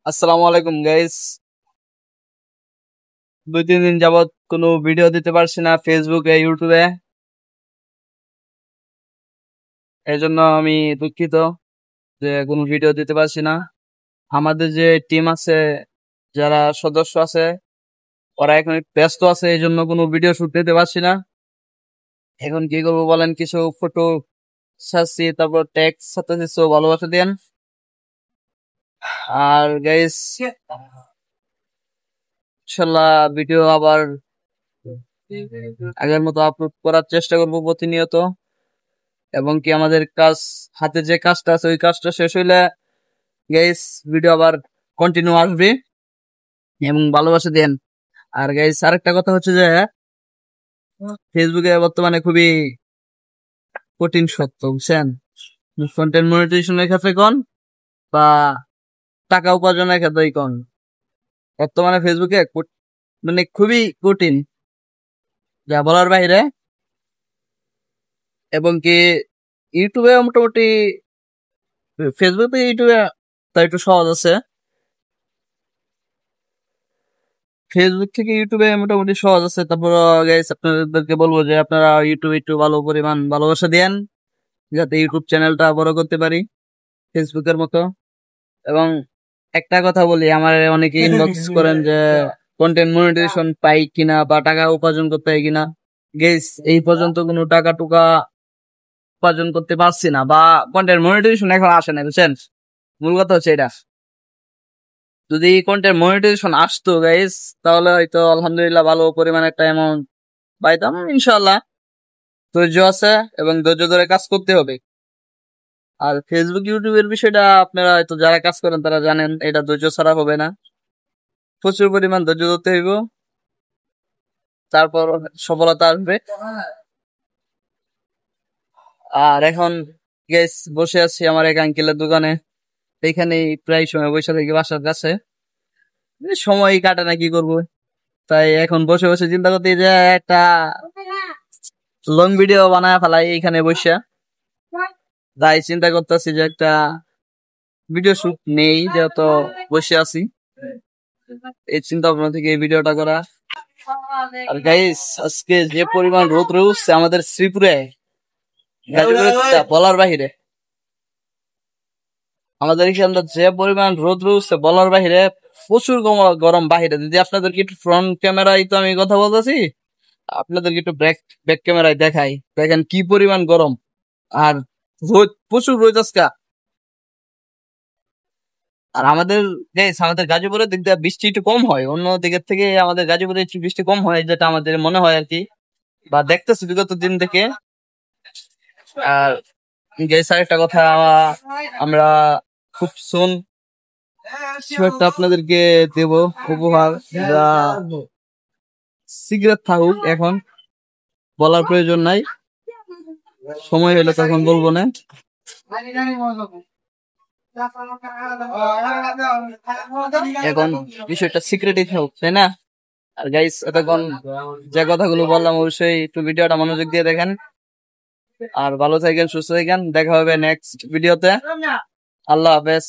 আসসালামু আলাইকুম গাইস। 2-3 দিন যাবত কোনো ভিডিও দিতে পারছি না ফেসবুকে, ইউটিউবে। এর জন্য আমি দুঃখিত যে কোনো ভিডিও দিতে পারছি না। আমাদের যে টিম আছে, যারা সদস্য আছে, ওরা এখন একটু ব্যস্ত আছে, এই জন্য কোনো ভিডিও শুট দিতে পারছি না। এখন কি করবো বলেন, কিছু ফটো ছাড়ছি, তারপর টেক্সট সাথে কিছু ভালোবাসা দেন। আর গাইস ইনশাল্লাহ ভিডিও আবার আগের মতো আপলোড করার চেষ্টা করবো প্রতিনিয়ত। এবং কি আমাদের কাজ, হাতে যে কাজটা আছে ওই কাজটা শেষ হইলে গাইস ভিডিও আবার কন্টিনিউ আসবে এবং ভালোবাসা দেন। আর গাইস আরেকটা কথা হচ্ছে যে ফেসবুকে বর্তমানে খুবই কঠিন সত্য, বুঝছেন? কন্টেন্ট মনিটাইজেশনের ক্ষেত্রে কোন বা টাকা উপার্জনের ক্ষেত্রেই কোন, বর্তমানে ফেসবুকে মানে খুবই কঠিন, যা বলার বাইরে। এবং কি ইউটিউবে মোটামুটি, ফেসবুক থেকে ইউটিউবে তাই একটু সহজ আছে। ফেসবুক থেকে ইউটিউবে মোটামুটি সহজ আছে। তারপর গাইস আপনাদেরকে বলবো যে আপনারা ইউটিউবে একটু ভালো পরিমাণ ভালোবাসা দেন, যাতে ইউটিউব চ্যানেলটা বড় করতে পারি ফেসবুকের মতো। এবং একটা কথা বলি, আমার অনেকে ইনবক্স করেন যে কন্টেন্ট মনিটাইজেশন পাই কিনা বা টাকা উপার্জন করতে হয় কিনা। গাইস এই পর্যন্ত কোনো টাকা টুকা উপার্জন করতে পারছি না, বা কন্টেন্ট মনিটাইজেশন এখন আসে না, বুঝছেন? মূল কথা হচ্ছে এটা। যদি কন্টেন্ট মনিটাইজেশন আসতো গাইস, তাহলে হয়তো আলহামদুলিল্লাহ ভালো পরিমাণে একটা অ্যামাউন্ট পাইতাম ইনশাল্লাহ। ধৈর্য আছে এবং ধৈর্য ধরে কাজ করতে হবে। আর ফেসবুক ইউটিউবের বিষয়টা আপনারা হয়তো যারা কাজ করেন তারা জানেন, এটা ধৈর্য ছাড়া হবে না, প্রচুর পরিমাণ ধৈর্য ধরতে হইব, তারপর সফলতা আসবে। আর এখন গেস বসে আছি আমার এক আঙ্কেলের দোকানে, এইখানে প্রায় সময় বসে থাকি বাসার কাছে। সময় কাটে না, কি করবো? তাই এখন বসে বসে চিন্তা করতে যে একটা লং ভিডিও বানায় ফেলাই এইখানে বসে। তাই চিন্তা করতেছি যে একটা ভিডিও শুট নেই, যেহেতু বসে আছি। এই চিন্তা ভাবনা থেকে এই ভিডিওটা করা। আর গাইস আজকে যে পরিমাণ রোদ রয়েছে আমাদের শ্রীপুরে, বলার বাহিরে। আমাদের এখানে যে পরিমাণ রোদ রয়েছে বলার বাহিরে, প্রচুর গরম বাহিরে। যদি আপনাদেরকে একটু ফ্রন্ট ক্যামেরায় তো আমি কথা বলতেছি, আপনাদেরকে একটু ব্যাক ক্যামেরায় দেখাই, দেখেন কি পরিমাণ গরম। আর রোদ, প্রচুর রোদ আজকে। আর আমাদের আমাদের গাজীপুরের দিক দিয়ে বৃষ্টি একটু কম হয়, অন্য দিকের থেকে আমাদের গাজীপুরে একটু বৃষ্টি কম হয়, যেটা আমাদের মনে হয় আর কি, বা দেখতেছি বিগত দিন থেকে। আর একটা কথা, আমরা খুব সুন কিছু একটা আপনাদেরকে দেব উপহার, যা সিগারেট থাকুক, এখন বলার প্রয়োজন নাই, সময় হলে তখন বলবো না। এখন বিষয়টা সিক্রেটই থাকুক, তাই না? আর গাইস এতক্ষণ যে কথাগুলো বললাম অবশ্যই একটু ভিডিওটা মনোযোগ দিয়ে দেখেন। আর ভালো থাকেন, সুস্থ থাকেন, দেখা হবে নেক্সট ভিডিওতে। আল্লাহ হাফেজ।